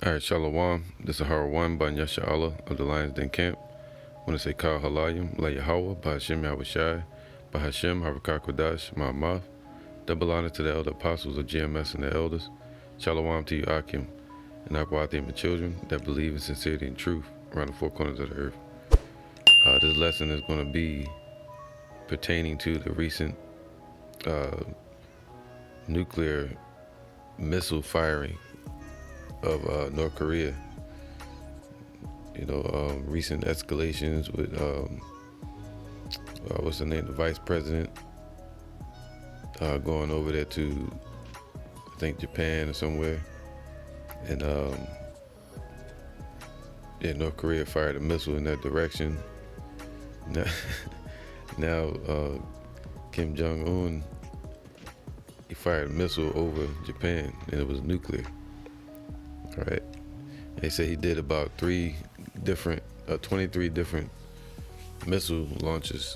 All right, Shalom. This is Yahawah by Yahawah of the Lions Den Camp. I want to say Kal Halayim, La Yahawah, by Hashem Yahawashi, by Hashem Harakah Kodash, Ma'amath. Double honor to the elder apostles of GMS and the elders. Shalom to you, Akim, and Akwathim and children that believe in sincerity and truth around the four corners of the earth. This lesson is going to be pertaining to the recent nuclear missile firing of North Korea. Recent escalations with what's the name, the vice president going over there to, I think, Japan or somewhere, and North Korea fired a missile in that direction. Now Kim Jong-un, he fired a missile over Japan, and it was nuclear. All right. They say he did about 23 different missile launches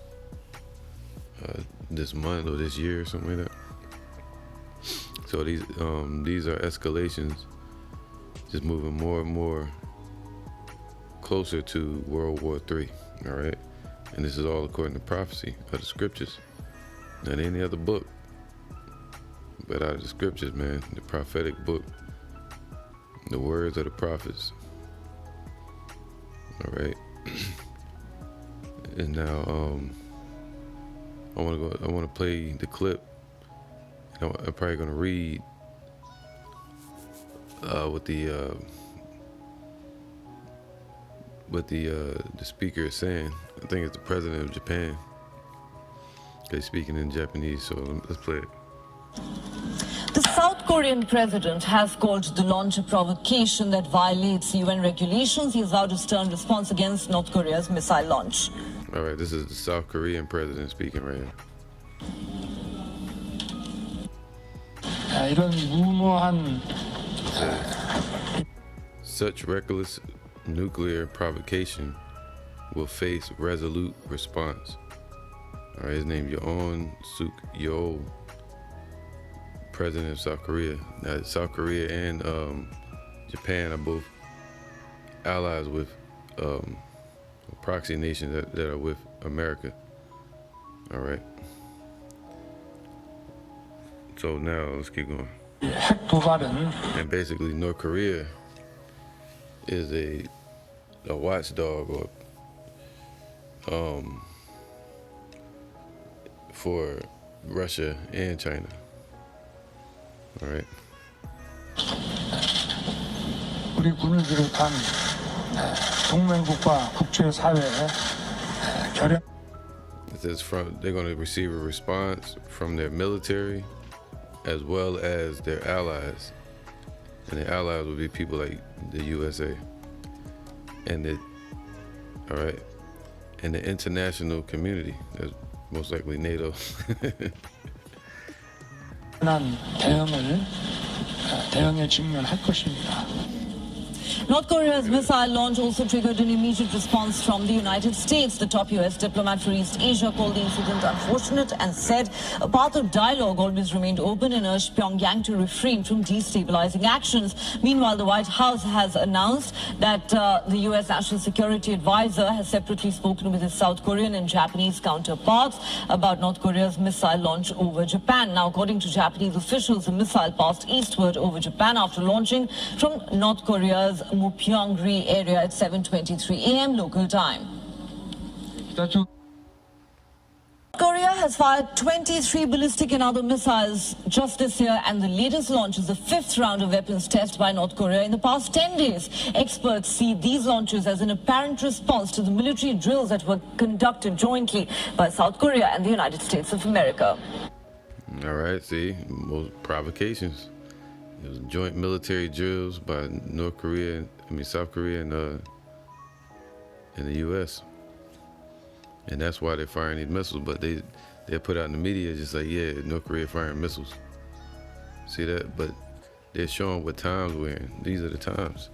this month or this year or something like that. So these are escalations, just moving more and more closer to World War III. All right. And this is all according to prophecy of the scriptures, not any other book, but out of the scriptures, man, the prophetic book, the words of the prophets. All right. And now I want to play the clip. I'm probably going to read what the speaker is saying. I think it's the president of Japan. He's speaking in Japanese, so let's play it. The South Korean president has called the launch a provocation that violates UN regulations. He has vowed a stern response against North Korea's missile launch. All right, this is the South Korean president speaking right here. 이런 무모한 Such reckless nuclear provocation will face resolute response. All right, his name Yoon Suk Yeol, president of South Korea. Now, South Korea and Japan are both allies with proxy nations that are with America. All right. So now let's keep going. 핵 도발은 And basically, North Korea is a watchdog or for Russia and China. All right. 우리 군을 비롯한 동맹국과 국제사회에 결연. It says they're going to receive a response from their military as well as their allies, and the allies will be people like the USA and the international community. That's most likely NATO. 대응에 직면할 것입니다. North Korea's missile launch also triggered an immediate response from the United States. The top US diplomat for East Asia called the incident unfortunate and said a path of dialogue always remained open and urged Pyongyang to refrain from destabilizing actions. Meanwhile, the White House has announced that the US National Security Advisor has separately spoken with his South Korean and Japanese counterparts about North Korea's missile launch over Japan. Now, according to Japanese officials, the missile passed eastward over Japan after launching from North Korea's Mupyeong-ri area at 7:23 a.m. local time. Korea has fired 23 ballistic and other missiles just this year, and the latest launch is the fifth round of weapons test by North Korea in the past 10 days. Experts see these launches as an apparent response to the military drills that were conducted jointly by South Korea and the United States of America. All right, see, most provocations. It was joint military drills by South Korea and the U.S. And that's why they're firing these missiles. But they're put out in the media just like, yeah, North Korea firing missiles. See that? But they're showing what times we're in. These are the times.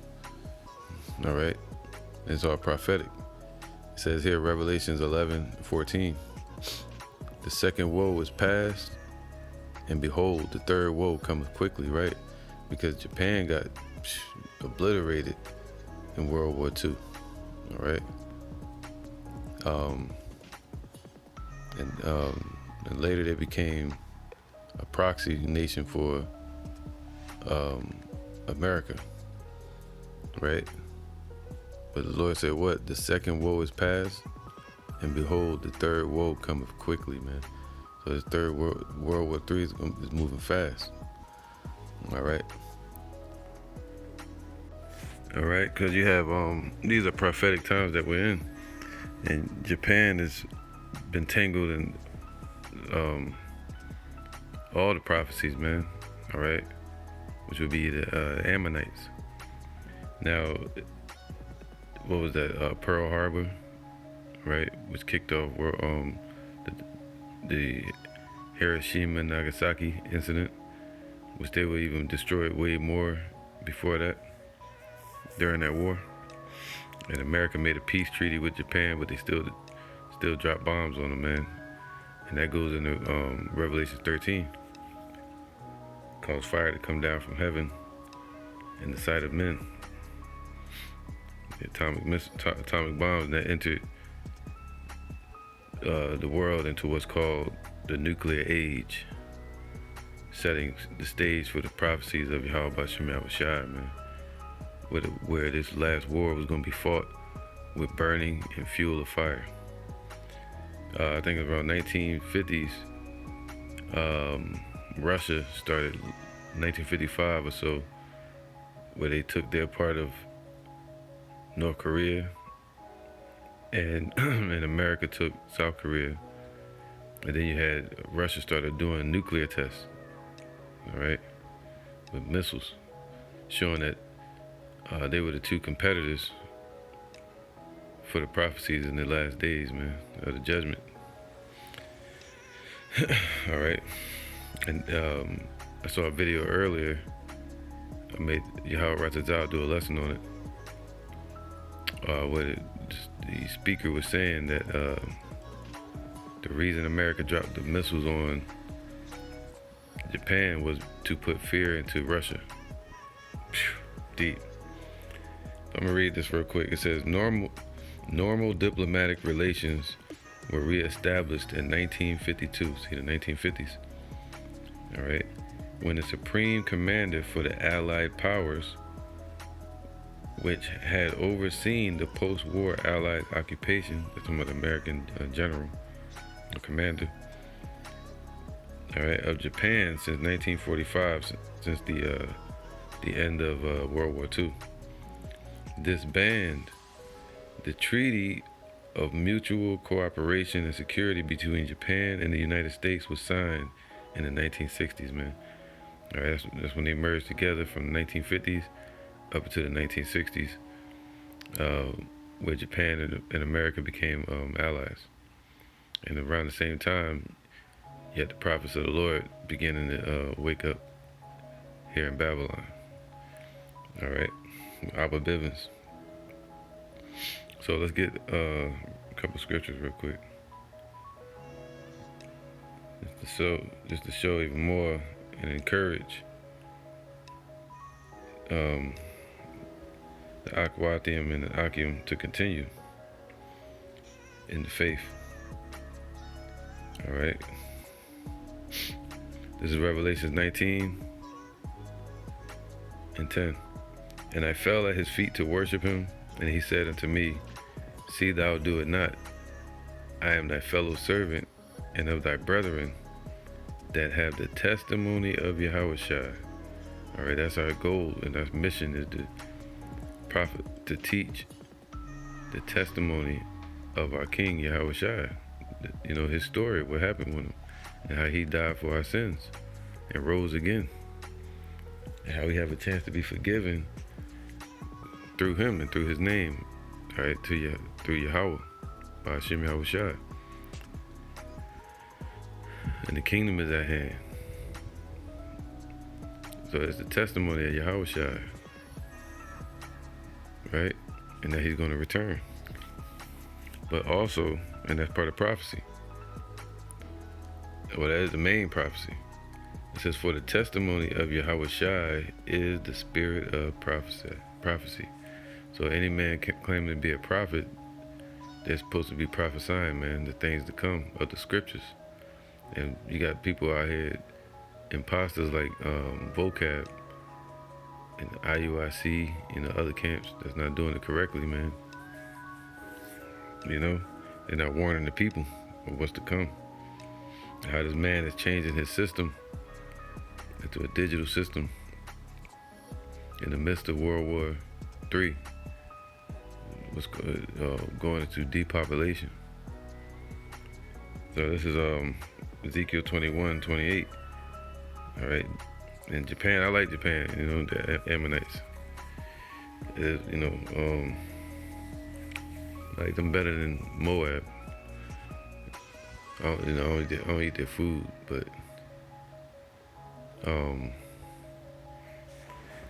All right? And it's all prophetic. It says here, Revelations 11:14. The second woe is past, and behold, the third woe cometh quickly, right? Because Japan got obliterated in World War II. All right. And later they became a proxy nation for America, right? But the Lord said, what? The second woe is past, and behold, the third woe cometh quickly, man. So this third World War III is moving fast. All right. All right, because you have, these are prophetic times that we're in. And Japan has been tangled in all the prophecies, man. All right, which would be the Ammonites. Now, what was that? Pearl Harbor, right? Which kicked off the Hiroshima and Nagasaki incident, which they were even destroyed way more before that, during that war. And America made a peace treaty with Japan, but they still dropped bombs on them, man. And that goes into Revelation 13. Caused fire to come down from heaven in the sight of men. The atomic bombs that entered the world into what's called the nuclear age, setting the stage for the prophecies of Yahawah man. Where this last war was going to be fought with burning and fuel of fire. I think around 1950s, Russia started 1955 or so, where they took their part of North Korea, and and America took South Korea, and then you had Russia started doing nuclear tests, all right, with missiles, showing that they were the two competitors for the prophecies in the last days, man, of the judgment. All right. And I saw a video earlier. I made Yahawah do a lesson on it. Where the speaker was saying that the reason America dropped the missiles on Japan was to put fear into Russia. Deep. I'm gonna read this real quick. It says normal diplomatic relations were reestablished in 1952. See, the 1950s. All right, when the supreme commander for the Allied powers, which had overseen the post-war Allied occupation, that's from an American general, a commander, all right, of Japan since 1945, since the end of World War II. Disband the Treaty of Mutual Cooperation and Security between Japan and the United States was signed in the 1960s, man. All right, that's when they merged together from the 1950s up to the 1960s, where Japan and America became allies. And around the same time, you had the prophets of the Lord beginning to wake up here in Babylon. All right. Abba Bivens. So let's get a couple scriptures real quick. Just to show even more and encourage the Akwathium and the Akim to continue in the faith. All right. This is Revelation 19:10. And I fell at his feet to worship him, and he said unto me, See thou do it not. I am thy fellow servant and of thy brethren that have the testimony of Yahawah. All right, that's our goal and our mission, is to prophet, to teach the testimony of our King Yahawah. You know, his story, what happened with him, and how he died for our sins and rose again, and how we have a chance to be forgiven through him and through his name, all right, through Yahawah, by Hashem Yahawah. And the kingdom is at hand. So it's the testimony of Yahawah, right? And that he's going to return. But also, and that's part of prophecy. Well, that is the main prophecy. It says, for the testimony of Yahawah is the spirit of prophecy. prophecy. So any man can claim to be a prophet, they're supposed to be prophesying, man, the things to come of the scriptures. And you got people out here, imposters like Vocab and IUIC and the other camps that's not doing it correctly, man. You know, they're not warning the people of what's to come. How this man is changing his system into a digital system in the midst of World War III. Was going into depopulation. So this is Ezekiel 21:28. All right, in Japan, I like Japan. You know, the Ammonites. You know, I like them better than Moab. I don't eat their food, but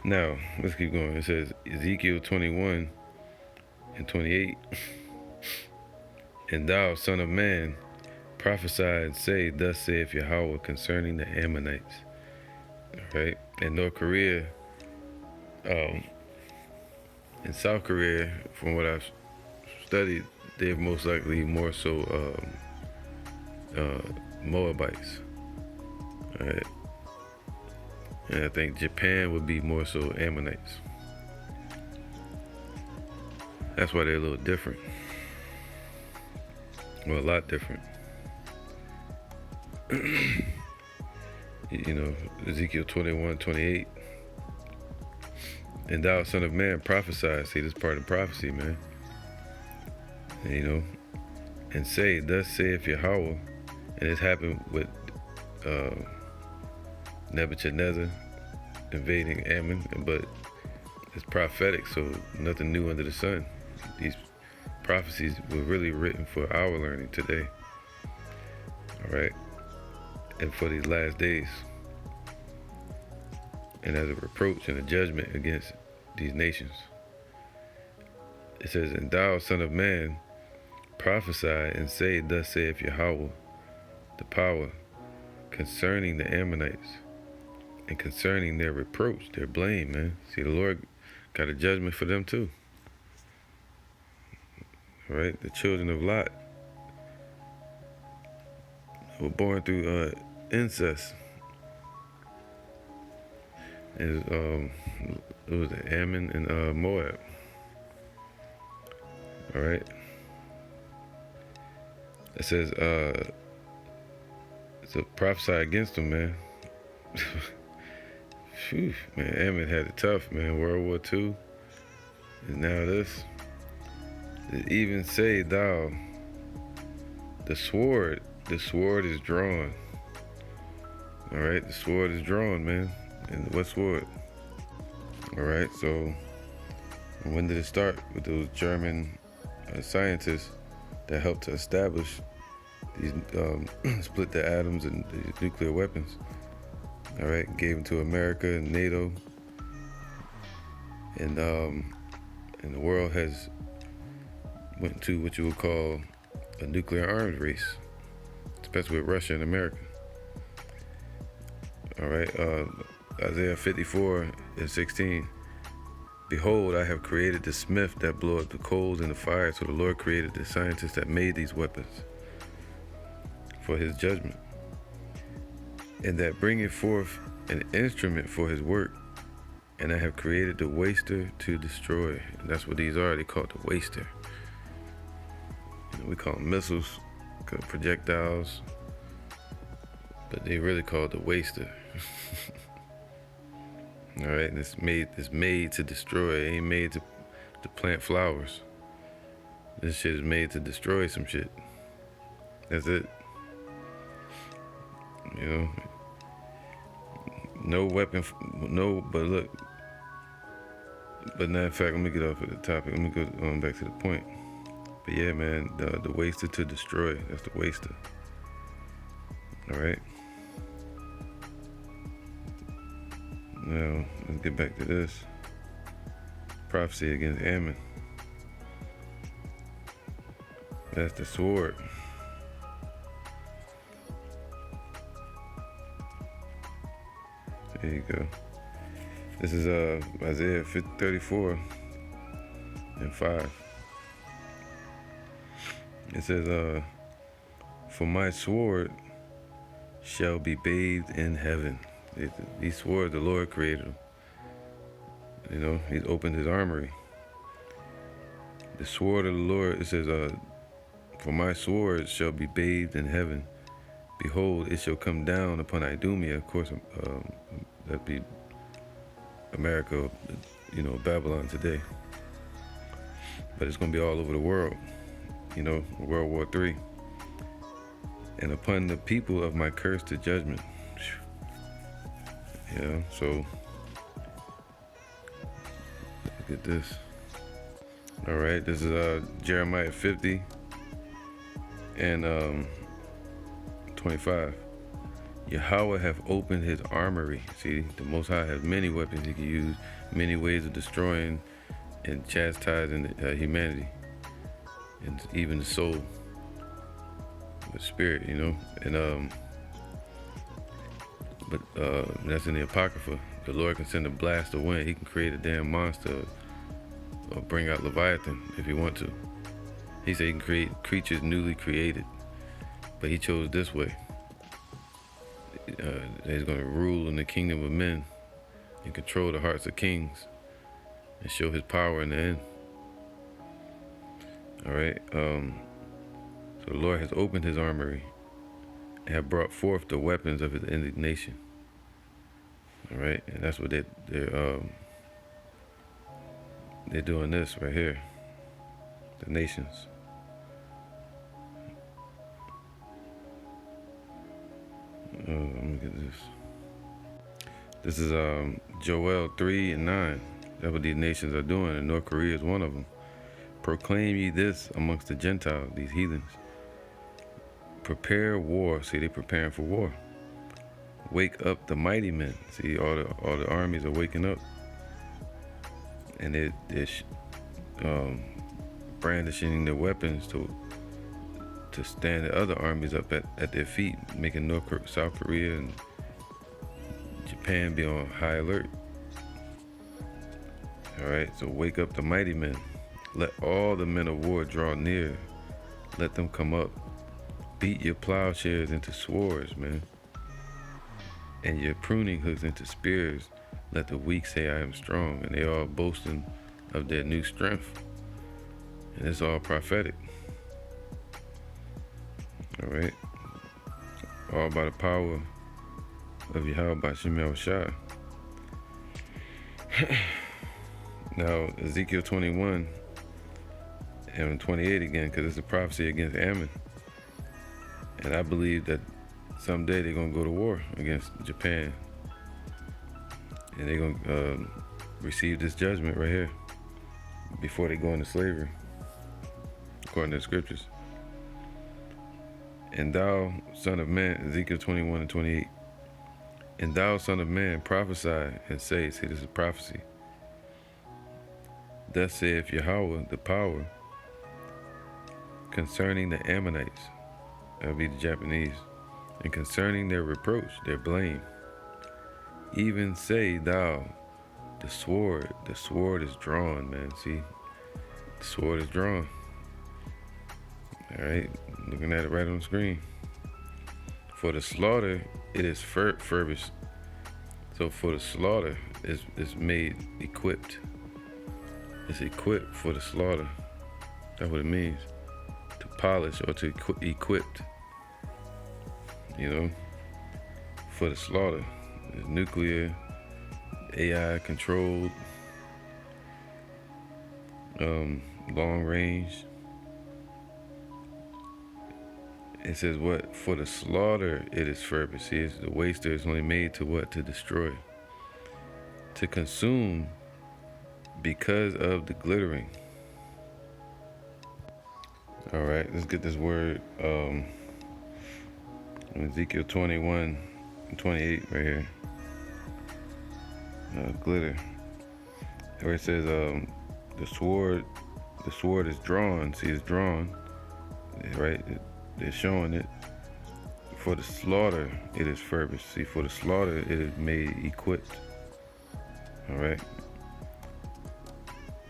now let's keep going. It says Ezekiel 21:28. And thou, son of man, prophesy and say, thus saith Yahawah concerning the Ammonites. All right, in North Korea, in South Korea, from what I've studied, they're most likely more so Moabites. All right, and I think Japan would be more so Ammonites. That's why they're a little different. Well, a lot different. You know, Ezekiel 21:28. And thou, son of man, prophesy. See, this part of prophecy, man. And, you know, and say, thus saith Yahawah. And this happened with Nebuchadnezzar invading Ammon, but it's prophetic, so nothing new under the sun. These prophecies were really written for our learning today. All right, and for these last days, and as a reproach and a judgment against these nations. It says, and thou, son of man, prophesy and say, thus saith Yahawah, the power, concerning the Ammonites and concerning their reproach, their blame, man. See, the Lord got a judgment for them too. All right, the children of Lot were born through incest. And it was Ammon and Moab. All right. It says, so prophesy against them, man. Phew, man, Ammon had it tough, man. World War II. And now this. It even say, thou, the sword is drawn. All right, the sword is drawn, man. And what sword? All right, so when did it start? With those German scientists that helped to establish these, split the atoms and these nuclear weapons. All right, gave them to America and NATO. And the world has went to what you would call a nuclear arms race, especially with Russia and America. All right, Isaiah 54:16. Behold, I have created the smith that blow up the coals in the fire. So the Lord created the scientists that made these weapons for his judgment, and that bringeth forth an instrument for his work. And I have created the waster to destroy. And that's what these are. They call it the waster. You know, we call them missiles, projectiles, but they really call it the waster. All right, and it's made to destroy. It ain't made to plant flowers. This shit is made to destroy some shit. That's it. You know, no weapon, no. But look, but now, in fact, let me get off of the topic. Let me go back to the point. But yeah, man, the waster to destroy. That's the waster. All right. Now, let's get back to this. Prophecy against Ammon. That's the sword. There you go. This is Isaiah 34 and 5. It says, for my sword shall be bathed in heaven. These swords, the Lord created them. You know, he's opened his armory. The sword of the Lord, it says, for my sword shall be bathed in heaven. Behold, it shall come down upon Idumea. Of course, that'd be America, you know, Babylon today. But it's going to be all over the world, you know, World War III. And upon the people of my curse to judgment. Yeah, so look at this. All right, this is Jeremiah 50 and 25. Yahawah hath opened his armory. See, the Most High has many weapons he can use, many ways of destroying and chastising humanity, and even the soul, the spirit, you know. And but that's in the Apocrypha. The Lord can send a blast of wind. He can create a damn monster or bring out Leviathan if he want to. He said he can create creatures newly created, but he chose this way. He's going to rule in the kingdom of men and control the hearts of kings and show his power in the end. All right. So the Lord has opened his armory and have brought forth the weapons of his indignation. All right, and that's what they're doing this right here. The nations. Let me get this. This is Joel 3 and 9. That's what these nations are doing, and North Korea is one of them. Proclaim ye this amongst the Gentiles, these heathens. Prepare war. See, they're preparing for war. Wake up the mighty men. See, all the armies are waking up, and they're brandishing their weapons to stand the other armies up at their feet, making South Korea and Japan be on high alert. All right, so wake up the mighty men. Let all the men of war draw near. Let them come up. Beat your plowshares into swords, man, and your pruning hooks into spears. Let the weak say, I am strong. And they all boasting of their new strength. And it's all prophetic. All right. All by the power of Yahawah by Yahawah. Now, Ezekiel 21 and 28 again, because it's a prophecy against Ammon. And I believe that someday they're going to go to war against Japan. And they're going to receive this judgment right here before they go into slavery, according to the scriptures. And thou, son of man, Ezekiel 21 and 28. And thou, son of man, prophesy and say, see, this is prophecy. Thus saith Yahawah, the power, concerning the Ammonites, that'll be the Japanese, and concerning their reproach, their blame. Even say thou, the sword is drawn, man. See, the sword is drawn. All right, looking at it right on the screen. For the slaughter, it is furbished. So for the slaughter, it's made equipped. It's equipped for the slaughter. That's what it means. To polish or to equipped. You know, for the slaughter. It's nuclear, AI controlled, long range. It says what? For the slaughter it is furbished. See, the waster is only made to what? To destroy. To consume because of the glittering. All right, let's get this word. Ezekiel 21 and 28 right here. Glitter. Where it says the sword is drawn. See, it's drawn. Right? They're showing it. For the slaughter, it is furbished. See, for the slaughter, it is made equipped. All right.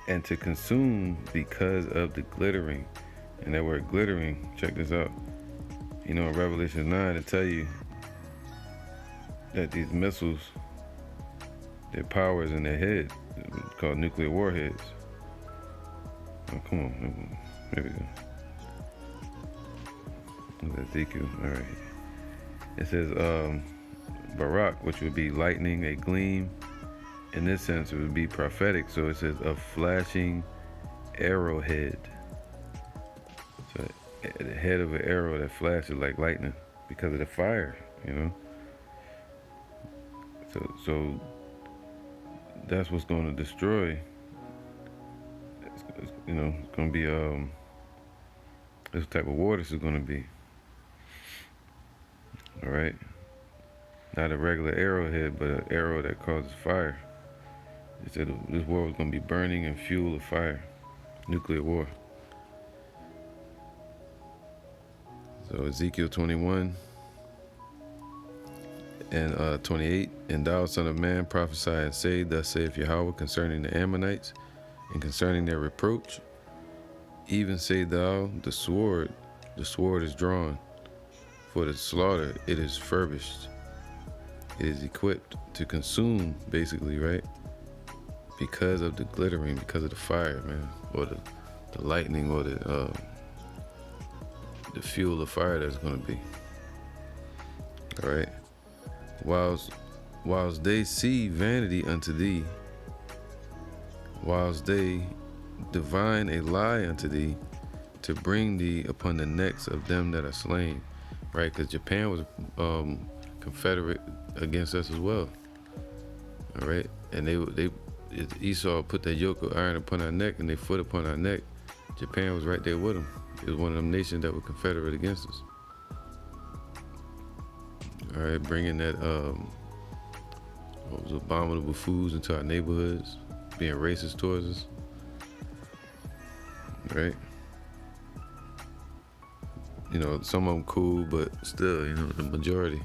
And to consume because of the glittering. And that word glittering, check this out. You know, in Revelation 9, it tell you that these missiles, their power is in their head. It's called nuclear warheads. Oh, come on. Here we go. Ezekiel. All right. It says Barak, which would be lightning, a gleam. In this sense, it would be prophetic. So it says a flashing arrowhead. So the head of an arrow that flashes like lightning because of the fire, you know. So that's what's going to destroy. You know, it's going to be this type of war. This is going to be. All right. Not a regular arrowhead, but an arrow that causes fire. It said this war was going to be burning and fuel of fire. Nuclear war. So Ezekiel 21 and 28. And thou, son of man, prophesy and say, thus saith Yahawah concerning the Ammonites and concerning their reproach. Even say thou, the sword is drawn. For the slaughter, it is furbished. It is equipped to consume, basically, right? Because of the glittering, because of the fire, man, or the lightning, or the fuel of fire that's going to be. All right. Whilst they see vanity unto thee, whilst they divine a lie unto thee, to bring thee upon the necks of them that are slain. Right, because Japan was confederate against us as well. All right, and Esau put that yoke of iron upon our neck and their foot upon our neck. Japan was right there with them. It was one of them nations that were confederate against us. All right, bringing that what was abominable foods into our neighborhoods, being racist towards us. Right. You know, some of them cool, but still, you know, the majority.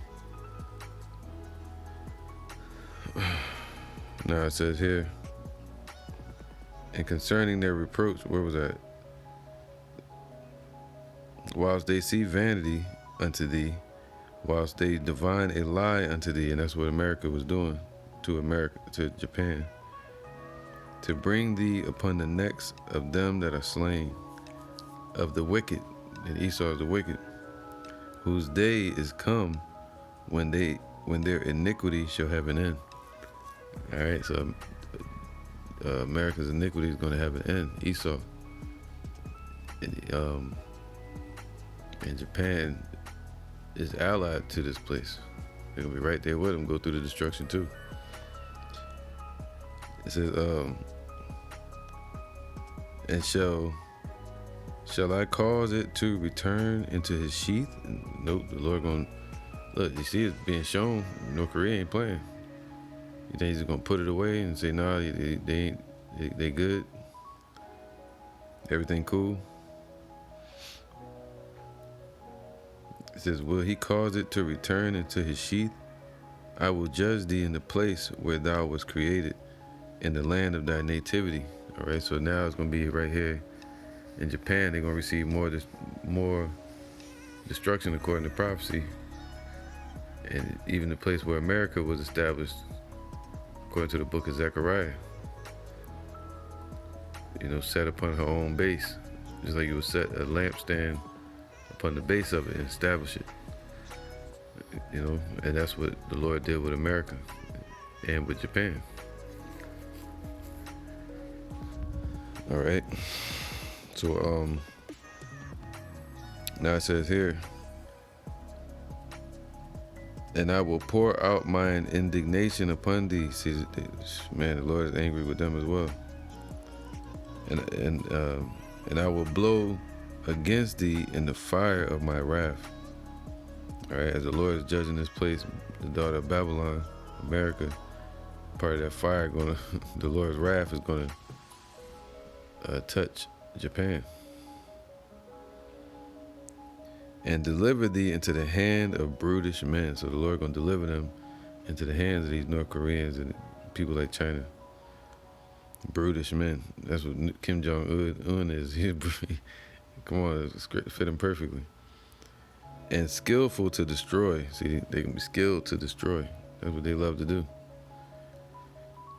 Now it says here, and concerning their reproach, where was that? Whilst they see vanity unto thee, whilst they divine a lie unto thee, and that's what America was doing to Japan, to bring thee upon the necks of them that are slain, of the wicked. And Esau is the wicked, whose day is come when their iniquity shall have an end. All right, so America's iniquity is going to have an end. Esau, and Japan is allied to this place. They're gonna be right there with them, go through the destruction too. It says, and shall I cause it to return into his sheath? And nope, the Lord gonna look. You see, it's being shown. North Korea ain't playing. You think he's gonna put it away and say, nah, they good? Everything cool? It says, will he cause it to return into his sheath? I will judge thee in the place where thou wast created, in the land of thy nativity. All right, so now it's gonna be right here. In Japan, they're going to receive more destruction according to prophecy. And even the place where America was established, according to the book of Zechariah, you know, set upon her own base. Just like you would set a lampstand upon the base of it and establish it. You know, and that's what the Lord did with America and with Japan. All right. So now it says here, and I will pour out mine indignation upon thee. See, man, the Lord is angry with them as well. And I will blow against thee in the fire of my wrath. All right, as the Lord is judging this place, the daughter of Babylon, America, part of that fire the Lord's wrath is gonna touch Japan. And deliver thee into the hand of brutish men. So the Lord gonna deliver them into the hands of these North Koreans and people like China. Brutish men. That's what Kim Jong-un is. Come on, it's fit him perfectly. And skillful to destroy. See, they can be skilled to destroy. That's what they love to do.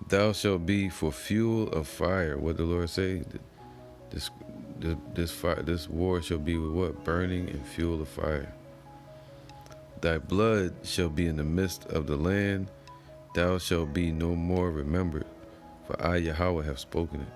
Thou shalt be for fuel of fire. What the Lord say? This war shall be with what? Burning and fuel of fire. Thy blood shall be in the midst of the land. Thou shalt be no more remembered. For I, Yahawah, have spoken it.